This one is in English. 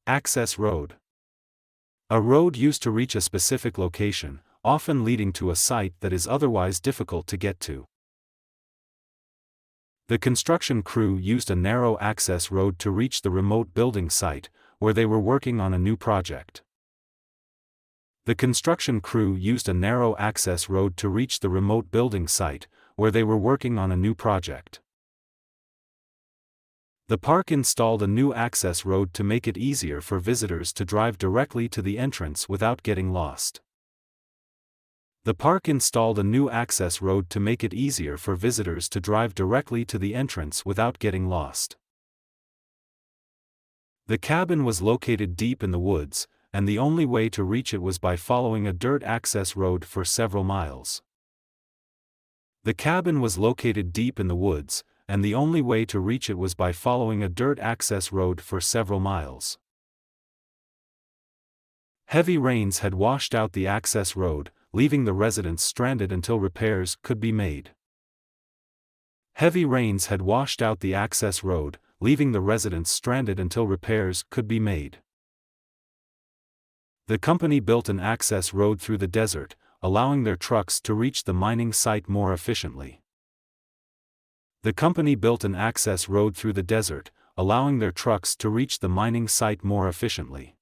Access road. A road used to reach a specific location, often leading to a site that is otherwise difficult to get to. The construction crew used a narrow access road to reach the remote building site, where they were working on a new project. The construction crew used a narrow access road to reach the remote building site, where they were working on a new project. The park installed a new access road to make it easier for visitors to drive directly to the entrance without getting lost. The park installed a new access road to make it easier for visitors to drive directly to the entrance without getting lost. The cabin was located deep in the woods, and the only way to reach it was by following a dirt access road for several miles. The cabin was located deep in the woods, and the only way to reach it was by following a dirt access road for several miles. Heavy rains had washed out the access road, leaving the residents stranded until repairs could be made. Heavy rains had washed out the access road, leaving the residents stranded until repairs could be made. The company built an access road through the desert, allowing their trucks to reach the mining site more efficiently. The company built an access road through the desert, allowing their trucks to reach the mining site more efficiently.